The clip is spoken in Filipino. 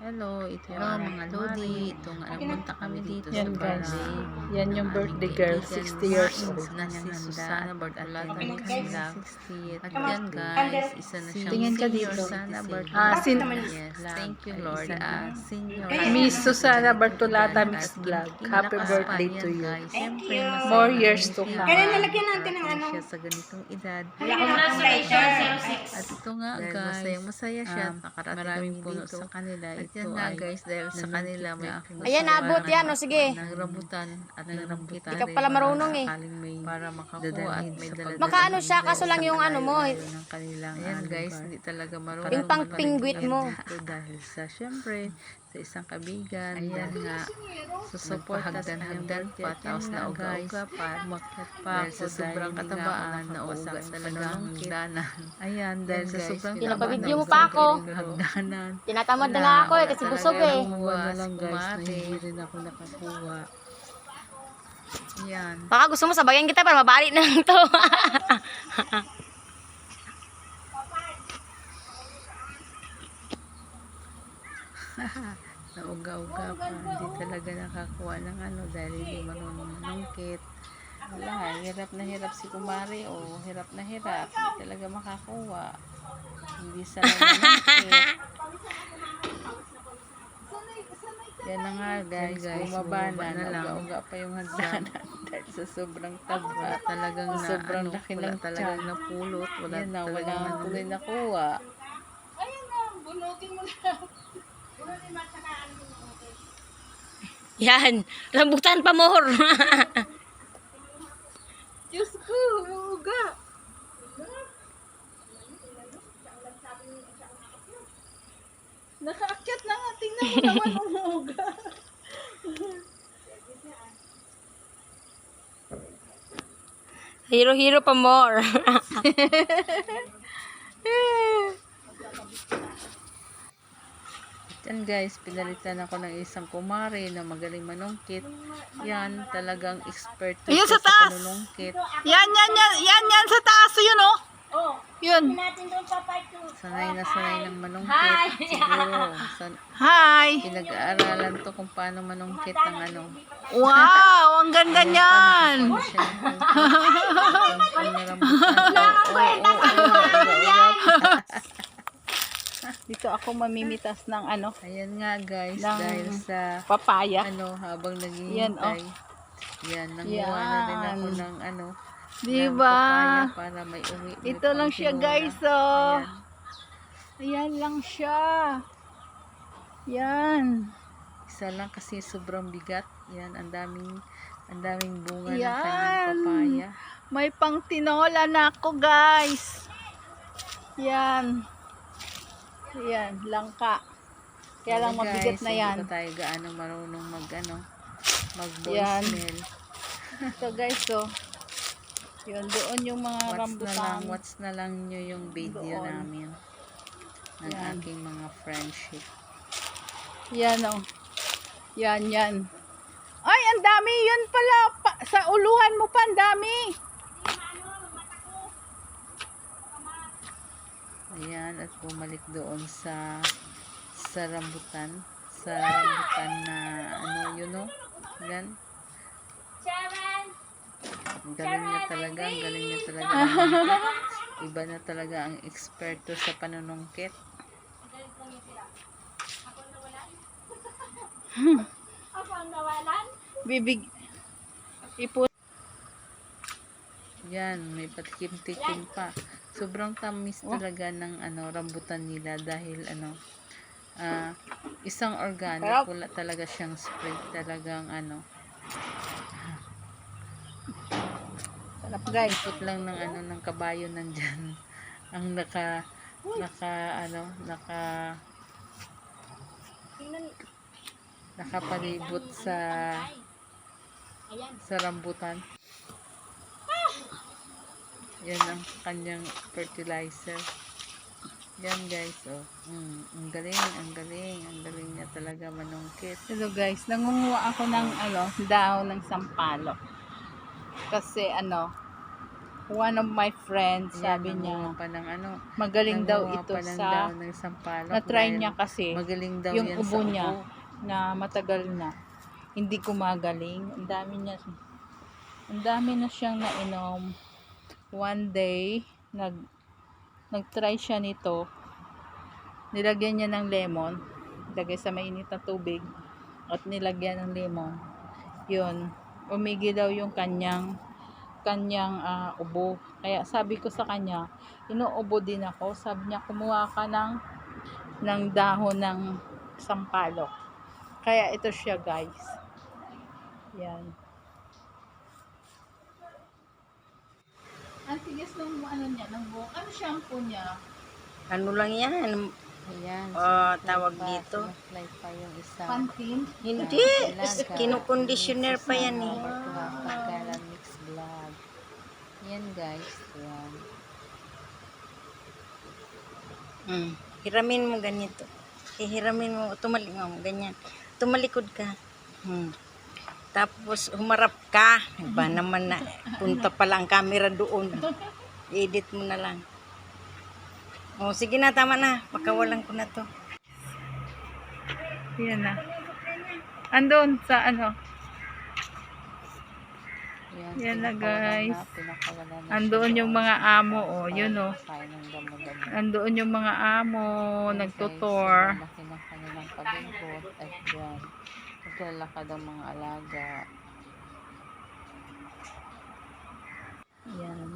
Hello, ito ang mga Lodi. Ito nga, nagpunta kami dito sa Yan guys, birthday. yan yung birthday girl, 60 years old. Na si Susana Bartolata ng kanilang 60th. At yan Under guys, isa na siyang Tingin ka senior dito. Susana Yes, thank you Lord. Senior. Miss Susana Bartolata Mixed Vlog, happy birthday to you. More years to come. Kaya nalagyan natin ng ano. Siya sa ganitong edad. Congratulations. At ito nga guys, masaya siya. Maraming puno sa kanila. At yan nga guys, dahil sa kanila may Ayan, abot yan, o sige. nagrambutan at nagrambutan. Di ka pala marunong eh. Para makakuha at may dala. Makaano siya, kaso lang yung ano mo. Ng kanilang ayan guys, hindi talaga marunong. Yung pang pingwit mo. Dahil sa syempre, sa isang kabigan. Ayan nga, susupport hagdan pa, tapos na uga pa, umakyat pa. Dahil sa sobrang katabaan, nauuga talaga ang hagdanan. Ayan, dahil sa sobrang Pinapabidyo mo pa ako. hagdanan. Tinatamad na nga ako eh, kasi busog eh. Kuha na lang guys, na hindi rin ako nakakuha. Yan. Baka gusto mo sabayan kita para mabalik na lang to. Nauga-uga pa, hindi talaga nakakuha ng ano dahil hindi marunong manungkit. Wala, hirap na hirap si kumari o hirap na hirap, hindi talaga makakuha. Hindi sa manungkit. Yan na nga guys, bumaba na, nauga-uga pa yung hagdanan dahil sa sobrang taba, talagang sobrang laki ng talagang napulot, wala yan na, wala nga tuloy nakuha. Ayun na, bunutin mo na. Yan, rambutan pa more. Diyos ko, uga. Nakaakyat na nga, tingnan mo naman umuga. Hero pa more. Yan guys, pinalitan ako ng isang kumare na magaling manungkit. Yan, talagang expert to Ayun siya sa taas! panunungkit. Yan sa taas, yun oh. Yun. Sanay na sanay ng manungkit. Siguro, Hi. pinag-aaralan to kung paano manungkit ng ano. Wow, ang ganda niyan. Dito ako mamimitas ng ano, Ayan nga guys, Ng dahil sa papaya. ano, habang Yan, naghihintay. Yan, nanguha na rin Yan. ako ng ano, Diba? ng papaya para may uwi. may Ito lang siya pangtinola. guys, oh. Ayan. Ayan lang siya. Yan. Isa lang kasi sobrang bigat. Yan, ang daming bunga ng Yan. kanyang papaya. May pang tinola na ako guys. Yan. Yan, langka. Kaya lang Ayan, mabigat guys, na yan. Hindi pa tayo gaano marunong mag Yan. voicemail. Ito guys, oh. Yun, doon yung mga rambutan. Watch na lang nyo yung video Doon. namin ng Yan. aking mga friendship. Yan, oh. Yan. Ay, ang dami. Yun pala. Sa uluhan mo pa, ang dami. Ayan, at bumalik doon sa rambutan. Sa rambutan na ano, yun o. Yan. Ang galing niya talaga, ang galing niya talaga. Iba na talaga ang eksperto sa panunungkit. Bibig. Ipon. Yan, may patikim-tikim pa. Sobrang tamis talaga ng ano, rambutan nila dahil ano, isang organic, wala talaga siyang spray, talagang ano, Sarap guys. ikot lang ng ano, ng kabayo nandyan. Ang nakapalibot sa rambutan. Yan ang kanyang fertilizer. Yan guys, oh. Ang galing niya talaga manungkit. Hello guys, nangunguha ako ng ano, daw ng sampalok. Kasi ano, one of my friends, Ayan, sabi nanguha niya, pa ng ano, magaling daw nanguha ito pa ng sa, daw ng sampalok na-try dahil niya kasi, magaling daw yung yan ubo sa niya, ubo. na matagal na, hindi gumagaling. Ang dami na siyang nainom. One day, nag-try siya nito, nilagyan niya ng lemon, lagay sa mainit na tubig, at nilagyan ng lemon. Yun, umigi daw yung kanyang ubo. Kaya sabi ko sa kanya, inuubo din ako. Sabi niya, kumuha ka ng dahon ng sampalok. Kaya ito siya, guys. Yan. Ang tigas ng ano niya, ng buhok. Ano shampoo niya? Ano lang yan? Ayan, Tawag dito. Sumaklay pa yung isa. Pantin? Hindi. Kinukonditioner pa yan eh. Pagkalan mix vlog. Yan guys. Yan. Hiramin mo ganito. Hiramin mo. Tumalikod mo. Ganyan. Tumalikod ka. Tapos humarap ka. Iba naman na. Punta pala ang camera doon. I-edit mo na lang. Oh, sige na, tama na. Pakawalan ko na to. Yan na. Andun sa ano. Yan na, guys. Andoon yung mga amo, oh. Yun, oh. Andoon yung mga amo. Nagtutor. Laki ng kanilang palingkot. At yan. Naglalakad ang mga alaga. Yan.